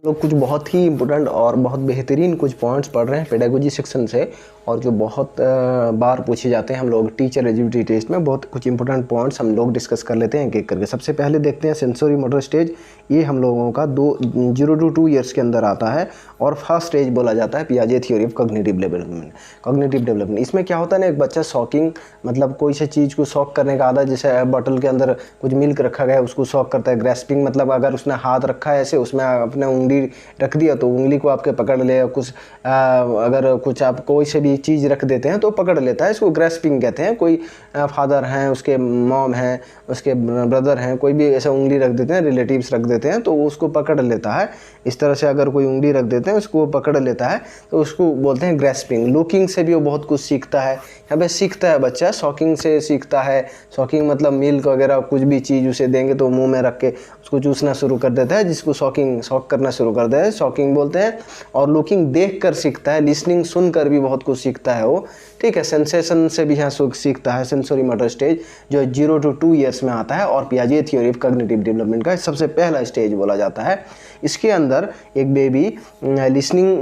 लोग कुछ बहुत ही इम्पोर्टेंट और बहुत बेहतरीन कुछ पॉइंट्स पढ़ रहे हैं पेडागोजी सेक्शन से, और जो बहुत बार पूछे जाते हैं हम लोग टीचर एलिजिबिलिटी टेस्ट में। बहुत कुछ इंपॉर्टेंट पॉइंट्स हम लोग डिस्कस कर लेते हैं एक एक करके। सबसे पहले देखते हैं सेंसरी मोटर स्टेज। ये हम लोगों का 0 to 2 ईयर्स के अंदर आता है और फर्स्ट स्टेज बोला जाता है पियाजे थ्योरी ऑफ कॉग्निटिव डेवलपमेंट। इसमें क्या होता है ना, एक बच्चा शॉकिंग मतलब कोई सी चीज़ को शॉक करने का आदत, जैसे बॉटल के अंदर कुछ मिल्क रखा गया है उसको शॉक करता है। ग्रेस्पिंग मतलब अगर उसने हाथ रखा है ऐसे, उसमें अपने उंगली रख दिया तो उंगली को आपके पकड़ ले। कुछ अगर कुछ आप कोई से भी चीज़ रख देते हैं तो पकड़ लेता है, इसको ग्रेस्पिंग कहते हैं। कोई फादर हैं, उसके मॉम हैं, उसके ब्रदर हैं, कोई भी ऐसा उंगली रख देते हैं, रिलेटिव्स रख देते हैं तो वो उसको पकड़ लेता है। इस तरह से अगर कोई उंगली रख देते हैं उसको पकड़ लेता है तो उसको बोलते हैं ग्रेस्पिंग। लुकिंग से भी वो बहुत कुछ सीखता है। यहाँ पे सीखता है बच्चा, शॉकिंग से सीखता है। शॉकिंग मतलब मिल्क वगैरह कुछ भी चीज़ उसे देंगे तो मुंह में रख के उसको चूसना शुरू कर देता है, जिसको शॉक करना शुरू कर देता है, शॉकिंग बोलते हैं। और लुकिंग देख कर सीखता है, लिसनिंग सुनकर भी बहुत कुछ सीखता है वो, ठीक है। सेंसेशन से भी यहाँ सीखता है। सेंसरी मोटर स्टेज जो 0 to 2 ईयर्स में आता है और पियाजे थ्योरी ऑफ कॉग्निटिव डेवलपमेंट का सबसे पहला स्टेज बोला जाता है। इसके अंदर एक बेबी लिसनिंग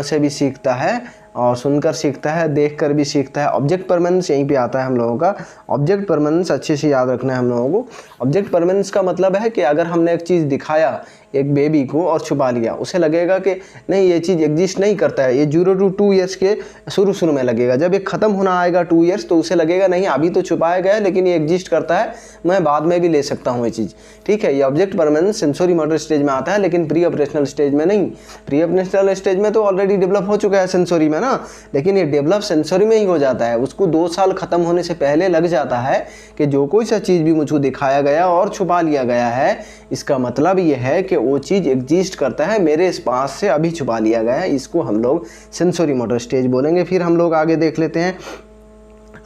से भी सीखता है और सुनकर सीखता है, देखकर भी सीखता है। ऑब्जेक्ट परमानेंस यहीं पे आता है हम लोगों का। ऑब्जेक्ट परमानेंस अच्छे से याद रखना है हम लोगों को। ऑब्जेक्ट परमानेंस का मतलब है कि अगर हमने एक चीज़ दिखाया एक बेबी को और छुपा लिया, उसे लगेगा कि नहीं ये चीज़ एग्जिस्ट नहीं करता है। ये 0 to 2 ईयर्स के शुरू में लगेगा। जब ये ख़त्म होना आएगा 2 ईयर्स तो उसे लगेगा नहीं अभी तो छुपाया गया है लेकिन ये एग्जिस्ट करता है, मैं बाद में भी ले सकता हूँ ये चीज़, ठीक है। ये object permanence sensory motor stage में आता है लेकिन प्री ऑपरेशनल स्टेज में नहीं। प्री ऑपरेशनल स्टेज में तो ऑलरेडी डेवलप हो चुका है सेंसरी में ना, लेकिन ये डेवलप सेंसरी में ही हो जाता है। उसको 2 साल ख़त्म होने से पहले लग जाता है कि जो कोई सा चीज़ भी मुझको दिखाया गया और छुपा लिया गया है, इसका मतलब ये है कि वो चीज़ एग्जिस्ट करता है, मेरे पास से अभी छुपा लिया गया है। इसको हम लोग सेंसरी मोटर स्टेज बोलेंगे। फिर हम लोग आगे देख लेते हैं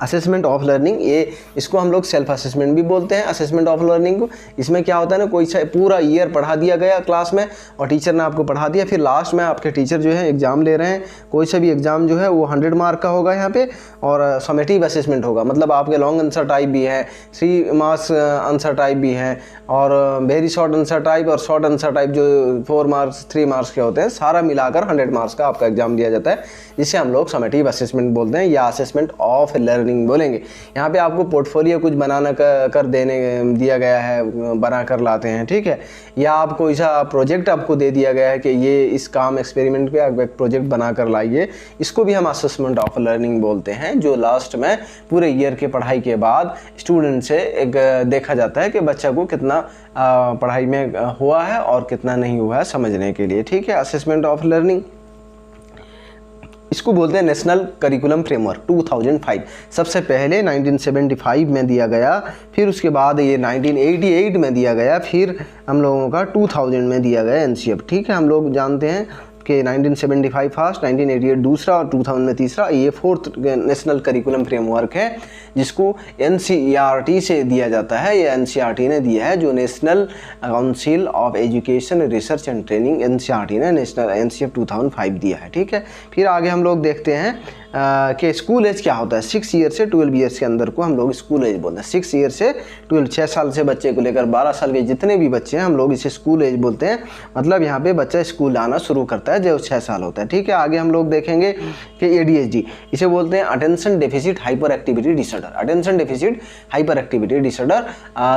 असेसमेंट ऑफ लर्निंग। ये इसको हम लोग सेल्फ असेसमेंट भी बोलते हैं, असेसमेंट ऑफ लर्निंग को। इसमें क्या होता है ना, कोई पूरा ईयर पढ़ा दिया गया क्लास में और टीचर ने आपको पढ़ा दिया, फिर लास्ट में आपके टीचर जो है एग्ज़ाम ले रहे हैं। कोई सा भी एग्ज़ाम जो है वो 100 मार्क का होगा यहाँ पे, और समेटिव असेसमेंट होगा। मतलब आपके लॉन्ग आंसर टाइप भी है, 3 मार्क्स आंसर टाइप भी है, और वेरी शॉर्ट आंसर टाइप और शॉर्ट आंसर टाइप जो 4 मार्क्स 3 मार्क्स के होते हैं, सारा मिलाकर 100 मार्क्स का आपका एग्जाम दिया जाता है, जिसे हम लोग समेटिव असेसमेंट बोलते हैं या असेसमेंट ऑफ लर्निंग बोलेंगे। यहाँ पे आपको पोर्टफोलियो कुछ बनाना कर देने दिया गया है, बना कर लाते हैं, ठीक है। या आप कोई सा प्रोजेक्ट आपको दे दिया गया है कि ये इस काम एक्सपेरिमेंट पे आप एक प्रोजेक्ट बना कर लाइए, इसको भी हम असेसमेंट ऑफ लर्निंग बोलते हैं। जो लास्ट में पूरे ईयर के पढ़ाई के बाद स्टूडेंट से एक देखा जाता है कि बच्चा को कितना पढ़ाई में हुआ है और कितना नहीं हुआ है समझने के लिए, ठीक है। असेसमेंट ऑफ लर्निंग इसको बोलते हैं नेशनल करिकुलम फ्रेमवर्क 2005। सबसे पहले 1975 में दिया गया, फिर उसके बाद ये 1988 में दिया गया, फिर हम लोगों का 2000 में दिया गया एनसीएफ, ठीक है। हम लोग जानते हैं कि 1975 फर्स्ट, 1988 दूसरा और 2000 में तीसरा। ये 4th नेशनल करिकुलम फ्रेमवर्क है जिसको एनसीईआरटी से दिया जाता है। ये एनसीईआरटी ने दिया है, जो national council of education research and training, NCERT ने नेशनल एनसीएफ 2005 दिया है, ठीक है। फिर आगे हम लोग देखते हैं कि स्कूल एज क्या होता है। 6 ईयर से 12 ईयर्स के अंदर को हम लोग स्कूल एज बोलते हैं। 6 ईयर से 12, 6 साल से बच्चे को लेकर 12 साल के जितने भी बच्चे हैं हम लोग इसे स्कूल एज बोलते हैं। मतलब यहाँ पे बच्चा स्कूल आना शुरू करता है जब 6 साल होता है, ठीक है। आगे हम लोग देखेंगे कि एडीएचडी, इसे बोलते हैं attention deficit hyper activity disorder. Attention deficit hyper activity disorder,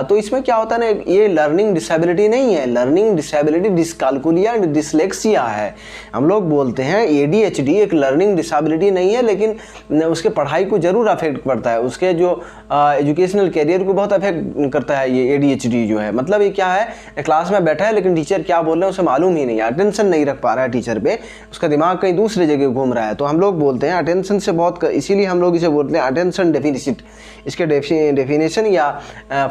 तो इसमें क्या होता है ना, ये लर्निंग डिसेबिलिटी नहीं है, लर्निंग डिसेबिलिटी डिसकाल्कुलिया एंड डिसलेक्सिया है। हम लोग बोलते हैं एडीएचडी एक लर्निंग डिसेबिलिटी नहीं है, लेकिन उसके पढ़ाई को जरूर अफेक्ट करता है, उसके जो एजुकेशनल कैरियर को बहुत अफेक्ट करता है ये एडीएचडी जो है। मतलब ये क्या है, क्लास में बैठा है लेकिन टीचर क्या बोल रहे हैं उसे मालूम ही नहीं है, अटेंशन नहीं रख पा रहा है टीचर पे, उसका दिमाग कहीं दूसरी जगह घूम रहा है। तो हम लोग बोलते हैं अटेंशन से बहुत, इसीलिए हम लोग इसे बोलते हैं अटेंशन डेफिसिट। इसके डेफिनेशन या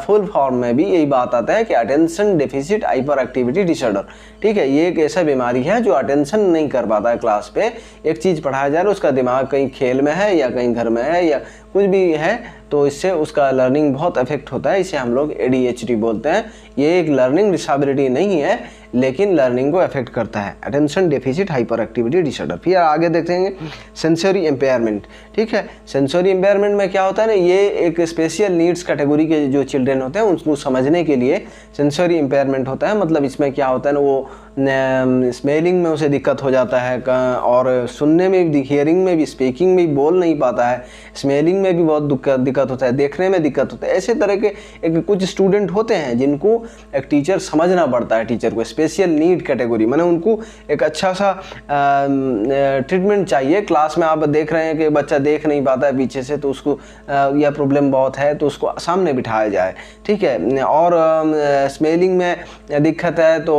फुल फॉर्म में भी यही बात आता है कि attention deficit hyper activity disorder, ठीक है। ये एक ऐसा बीमारी है जो अटेंशन नहीं कर पाता है क्लास पे, एक चीज़ पढ़ाया जा रहा है उसका दिमाग कहीं खेल में है या कहीं घर में है या कुछ भी है, तो इससे उसका लर्निंग बहुत अफेक्ट होता है, इसे हम लोग एडीएचडी बोलते हैं। ये एक लर्निंग डिसेबिलिटी नहीं है लेकिन लर्निंग को अफेक्ट करता है, attention deficit hyper activity disorder. फिर आगे देखेंगे सेंसरी इम्पेयरमेंट, ठीक है। सेंसरी इम्पेयरमेंट में क्या होता है ना, ये एक स्पेशल नीड्स कैटेगरी के जो चिल्ड्रेन होते हैं उनको समझने के लिए सेंसरी इम्पेयरमेंट होता है। मतलब इसमें क्या होता है ना, वो स्मेलिंग में उसे दिक्कत हो जाता है, और सुनने में भी, हियरिंग में भी, स्पीकिंग में भी बोल नहीं पाता है, स्मेलिंग में भी बहुत दिक्कत होता है, देखने में दिक्कत होता है। ऐसे तरह के एक कुछ स्टूडेंट होते हैं जिनको एक टीचर समझना पड़ता है, टीचर को स्पेशल नीड कैटेगरी, माने उनको एक अच्छा सा ट्रीटमेंट चाहिए। क्लास में आप देख रहे हैं कि बच्चा देख नहीं पाता है पीछे से, तो उसको यह प्रॉब्लम बहुत है, तो उसको सामने बिठाया जाए, ठीक है। और स्मेलिंग में दिक्कत है तो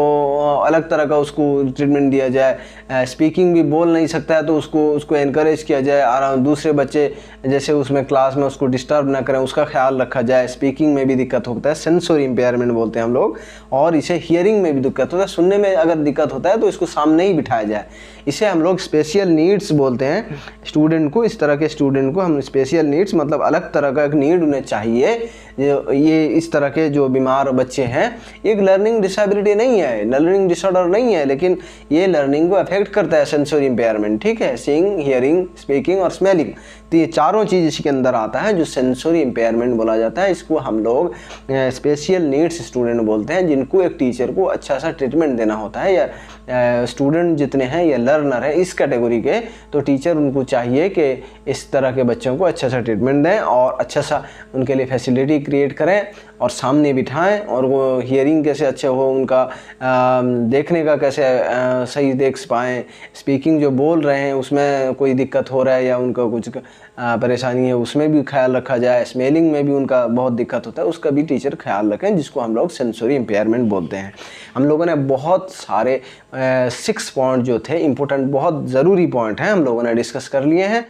अलग तरह का उसको ट्रीटमेंट दिया जाए। स्पीकिंग भी बोल नहीं सकता है तो उसको एनकरेज किया जाए, और दूसरे बच्चे जैसे उसमें क्लास में उसको डिस्टर्ब ना करें, उसका ख्याल रखा जाए। स्पीकिंग में भी दिक्कत होता है, सेंसरी इम्पेयरमेंट बोलते हैं हम लोग, और इसे हियरिंग में भी दिक्कत होता है, सुनने में अगर दिक्कत होता है तो इसको सामने ही बिठाया जाए। इसे हम लोग स्पेशल नीड्स बोलते हैं स्टूडेंट को। इस तरह के स्टूडेंट को हम स्पेशल नीड्स, मतलब अलग तरह का एक नीड उन्हें चाहिए। ये इस तरह के जो बीमार बच्चे हैं, एक लर्निंग डिसेबिलिटी नहीं है, लर्निंग डिसऑर्डर नहीं है, लेकिन ये लर्निंग को अफेक्ट करता है, सेंसरी इम्पेयरमेंट, ठीक है। सीइंग, हियरिंग, स्पीकिंग और स्मेलिंग, तो ये चारों चीज़ इसके अंदर आता है जो सेंसरी इम्पेयरमेंट बोला जाता है। इसको हम लोग स्पेशल नीड्स स्टूडेंट बोलते हैं, जिनको एक टीचर को अच्छा सा ट्रीटमेंट देना होता है। या स्टूडेंट जितने हैं ये लर्नर है इस कैटेगरी के, तो टीचर उनको चाहिए कि इस तरह के बच्चों को अच्छा सा ट्रीटमेंट दें और अच्छा सा उनके लिए फैसिलिटी क्रिएट करें और सामने बिठाएं, और वो हियरिंग कैसे अच्छे हो, उनका देखने का कैसे सही देख पाएँ, स्पीकिंग जो बोल रहे हैं उसमें कोई दिक्कत हो रहा है या उनका कुछ परेशानी है उसमें भी ख्याल रखा जाए। स्मेलिंग में भी उनका बहुत दिक्कत होता है, उसका भी टीचर ख्याल रखें, जिसको हम लोग सेंसरी इम्पेयरमेंट बोलते हैं। हम लोगों ने बहुत सारे 6 पॉइंट जो थे इम्पोर्टेंट, बहुत ज़रूरी पॉइंट हैं, हम लोगों ने डिस्कस कर लिए हैं।